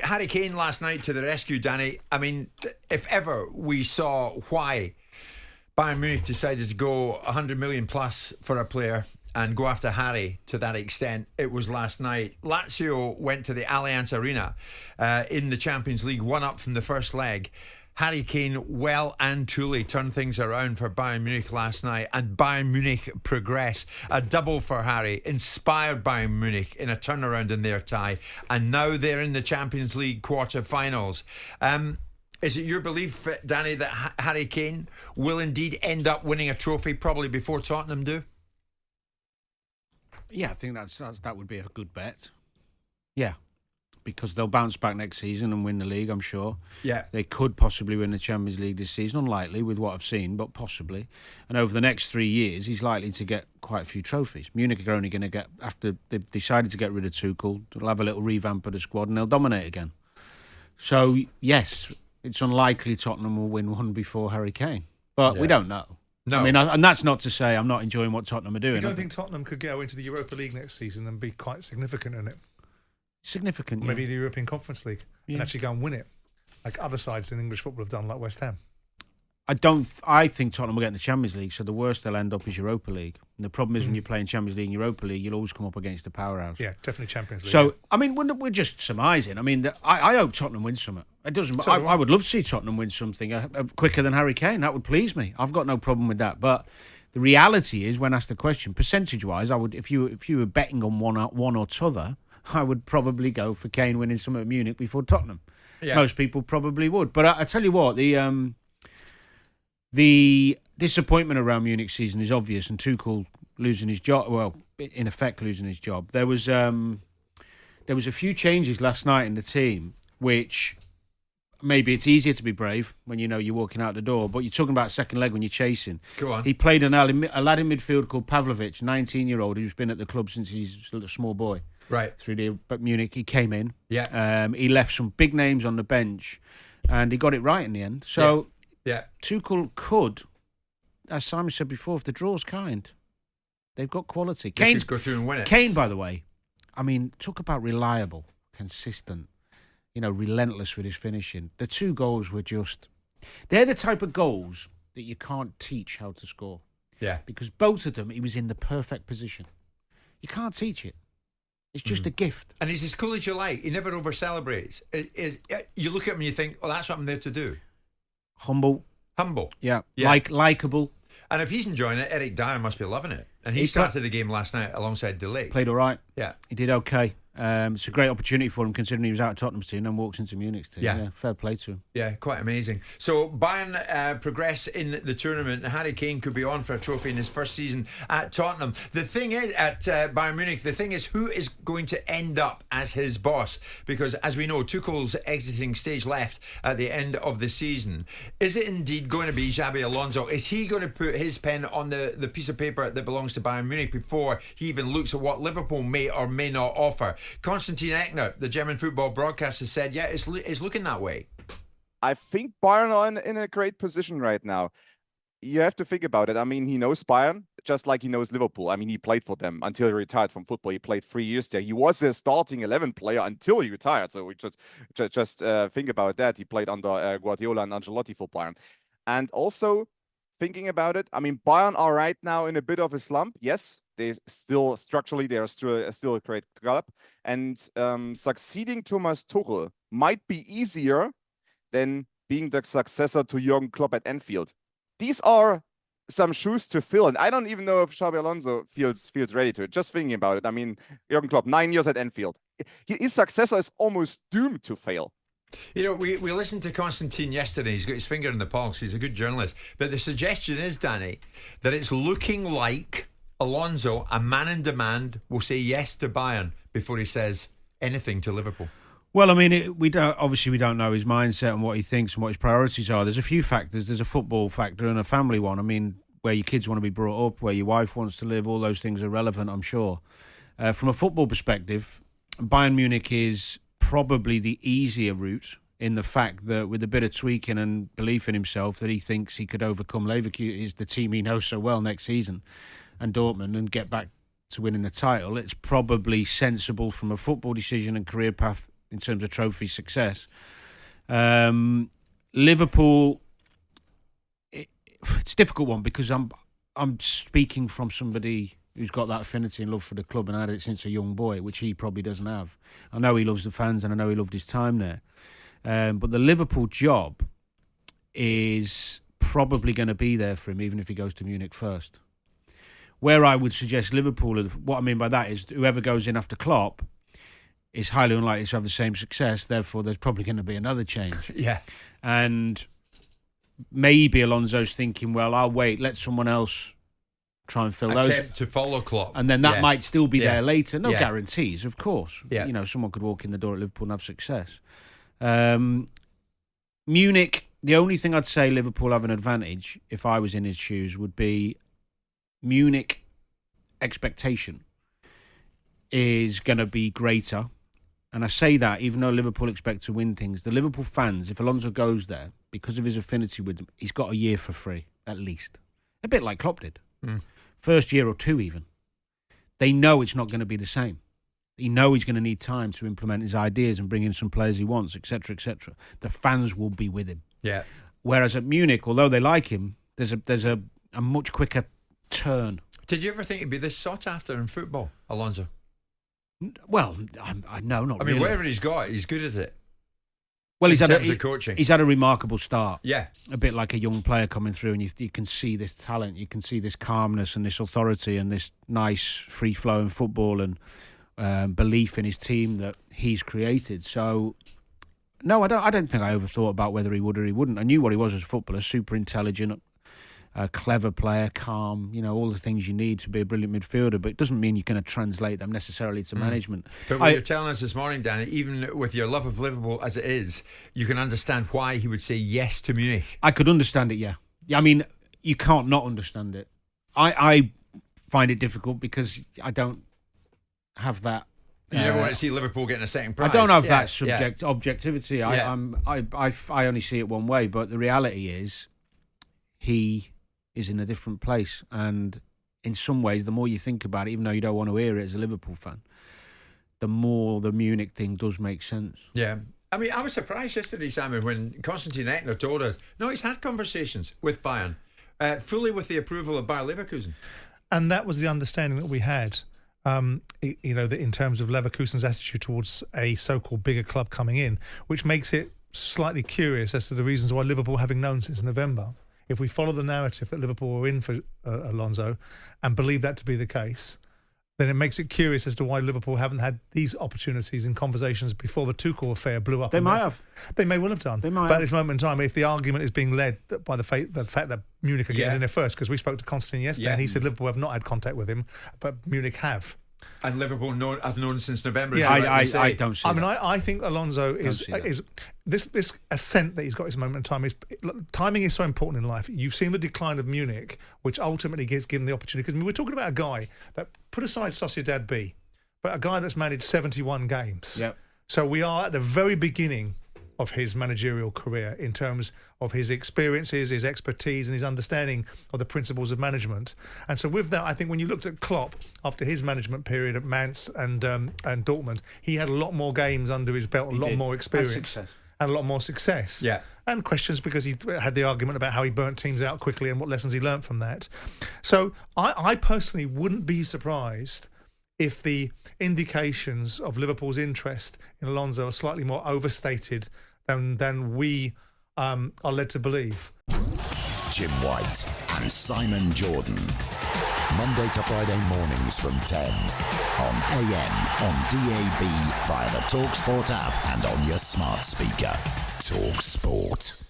Harry Kane last night to the rescue, Danny. I mean, if ever we saw why Bayern Munich decided to go 100 million plus for a player and go after Harry to that extent, it was last night. Lazio went to the Allianz Arena in the Champions League, one up from the first leg. Harry Kane well and truly turned things around for Bayern Munich last night, and Bayern Munich progress. A double for Harry, inspired Bayern Munich in a turnaround in their tie, and now they're in the Champions League quarter-finals. Is it your belief, Danny, that Harry Kane will indeed end up winning a trophy probably before Tottenham do? Yeah, I think that would be a good bet. Yeah. Because they'll bounce back next season and win the league, I'm sure. Yeah. They could possibly win the Champions League this season, unlikely with what I've seen, but possibly. And over the next 3 years, he's likely to get quite a few trophies. Munich are only going to get, after they've decided to get rid of Tuchel, they'll have a little revamp of the squad and they'll dominate again. So, yes, it's unlikely Tottenham will win one before Harry Kane. But we don't know. No. I mean, and that's not to say I'm not enjoying what Tottenham are doing. You don't think Tottenham could go into the Europa League next season and be quite significant in it? Significant, maybe the European Conference League and actually go and win it, like other sides in English football have done, like West Ham. I think Tottenham will get in the Champions League, so the worst they'll end up is Europa League. And the problem is when you're playing Champions League and Europa League, you'll always come up against a powerhouse. Yeah, definitely Champions League. So, I mean, we're just surmising. I mean, I hope Tottenham wins something. It doesn't. So I would love to see Tottenham win something quicker than Harry Kane. That would please me. I've got no problem with that. But the reality is, when asked the question, percentage-wise, I would, if you were betting on one or t'other, I would probably go for Kane winning something at Munich before Tottenham. Yeah. Most people probably would. But I tell you what, the disappointment around Munich season is obvious, and Tuchel losing his job, well, in effect losing his job. There was a few changes last night in the team, which maybe it's easier to be brave when you know you're walking out the door, but you're talking about second leg when you're chasing. Go on. He played a lad in midfield called Pavlovic, 19-year-old, who's been at the club since he's a small boy. Right. Through the Munich, he came in. Yeah. He left some big names on the bench, and he got it right in the end. So, Tuchel could, as Simon said before, if the draw's kind, they've got quality. They could go through and win it. Kane, by the way, I mean, talk about reliable, consistent, relentless with his finishing. The 2 goals were they're the type of goals that you can't teach how to score. Yeah. Because both of them, he was in the perfect position. You can't teach it. It's just a gift. And he's as cool as you like. He never over-celebrates. You look at him and you think, oh, that's what I'm there to do. Humble. Yeah. Likeable. And if he's enjoying it, Eric Dyer must be loving it. And he started the game last night alongside Delay. Played all right. Yeah. He did okay. It's a great opportunity for him considering he was out of Tottenham's team and walks into Munich's team. Yeah, fair play to him. Yeah, quite amazing. So Bayern progress in the tournament. Harry Kane could be on for a trophy in his first season at Tottenham. The thing is, at Bayern Munich, the thing is who is going to end up as his boss? Because as we know, Tuchel's exiting stage left at the end of the season. Is it indeed going to be Xabi Alonso? Is he going to put his pen on the piece of paper that belongs to Bayern Munich before he even looks at what Liverpool may or may not offer? Konstantin Eckner, the German football broadcaster, said, yeah, it's looking that way. I think Bayern are in a great position right now. You have to think about it. I mean, he knows Bayern just like he knows Liverpool. I mean, he played for them until he retired from football. He played 3 years there. He was a starting 11 player until he retired. So we just think about that. He played under Guardiola and Ancelotti for Bayern. And also thinking about it, I mean, Bayern are right now in a bit of a slump. Yes, they still structurally they are still a great club, and succeeding Thomas Tuchel might be easier than being the successor to Jurgen Klopp at Anfield. These are some shoes to fill, and I don't even know if Xabi Alonso feels ready to it. Just thinking about it, I mean, Jurgen Klopp, 9 years at Anfield, his successor is almost doomed to fail. We listened to Konstantin yesterday. He's got his finger in the pulse. He's a good journalist. But the suggestion is, Danny, that it's looking like Alonso, a man in demand, will say yes to Bayern before he says anything to Liverpool. Well, I mean, we don't know his mindset and what he thinks and what his priorities are. There's a few factors. There's a football factor and a family one. I mean, where your kids want to be brought up, where your wife wants to live, all those things are relevant, I'm sure. From a football perspective, Bayern Munich is probably the easier route in the fact that with a bit of tweaking and belief in himself that he thinks he could overcome Leverkusen, is the team he knows so well next season, and Dortmund, and get back to winning the title. It's probably sensible from a football decision and career path in terms of trophy success. Liverpool, it's a difficult one because I'm speaking from somebody who's got that affinity and love for the club and had it since a young boy, which he probably doesn't have. I know he loves the fans and I know he loved his time there. But the Liverpool job is probably going to be there for him, even if he goes to Munich first. Where I would suggest Liverpool, what I mean by that is whoever goes in after Klopp is highly unlikely to have the same success. Therefore, there's probably going to be another change. Yeah. And maybe Alonso's thinking, well, I'll wait, let someone else try and fill those. Attempt to follow Klopp. And then that might still be there later. No Yeah. guarantees, of course. Yeah. You know, someone could walk in the door at Liverpool and have success. Munich, the only thing I'd say Liverpool have an advantage, if I was in his shoes, would be Munich expectation is going to be greater. And I say that even though Liverpool expect to win things, the Liverpool fans, if Alonso goes there, because of his affinity with them, he's got a year for free, at least. A bit like Klopp did. First year or two even. They know it's not going to be the same. He know he's going to need time to implement his ideas and bring in some players he wants, etc., etc. The fans will be with him. Yeah. Whereas at Munich, although they like him, there's a much quicker turn. Did you ever think he'd be this sought after in football, Alonso? Well, I know not. I mean, really. whatever he's got, he's good at it. Well, in terms of coaching. He's had a remarkable start. Yeah. A bit like a young player coming through, and you can see this talent, you can see this calmness and this authority and this nice free-flowing football and belief in his team that he's created. So, no, I don't think I ever thought about whether he would or he wouldn't. I knew what he was as a footballer: super intelligent, a clever player, calm. You know, all the things you need to be a brilliant midfielder. But it doesn't mean you're going to translate them necessarily to management. But what you're telling us this morning, Danny, even with your love of Liverpool as it is, you can understand why he would say yes to Munich. I could understand it, yeah. I mean, you can't not understand it. I find it difficult because I don't have that. You never want to see Liverpool getting a second prize. I don't have that objectivity. I only see it one way. But the reality is, he is in a different place, and in some ways, the more you think about it, even though you don't want to hear it as a Liverpool fan, the more the Munich thing does make sense. Yeah. I mean, I was surprised yesterday, Simon, when Konstantin Eckner told us, no, he's had conversations with Bayern, fully with the approval of Bayer Leverkusen. And that was the understanding that we had, that in terms of Leverkusen's attitude towards a so-called bigger club coming in, which makes it slightly curious as to the reasons why Liverpool, having known since November, if we follow the narrative that Liverpool were in for Alonso and believe that to be the case, then it makes it curious as to why Liverpool haven't had these opportunities in conversations before the Tuchel affair blew up. They might have. They may well have done. But at this moment in time, if the argument is being led by the fact that Munich are getting in there first, because we spoke to Konstantin yesterday and he said Liverpool have not had contact with him, but Munich have. And Liverpool have known since November. Yeah, I don't see. I mean, I think Alonso is this ascent that he's got at this moment in time. Timing is so important in life. You've seen the decline of Munich, which ultimately gives him the opportunity. Because we're talking about a guy that, put aside Sociedad B, but a guy that's managed 71 games. Yep. So we are at the very beginning of his managerial career in terms of his experiences, his expertise and his understanding of the principles of management. And so with that, I think when you looked at Klopp after his management period at Mainz and Dortmund, he had a lot more games under his belt, a lot more experience and a lot more success. Yeah. And questions because he had the argument about how he burnt teams out quickly and what lessons he learnt from that. So I personally wouldn't be surprised if the indications of Liverpool's interest in Alonso are slightly more overstated than we are led to believe. Jim White and Simon Jordan. Monday to Friday mornings from 10 on AM, on DAB, via the TalkSPORT app and on your smart speaker. TalkSPORT.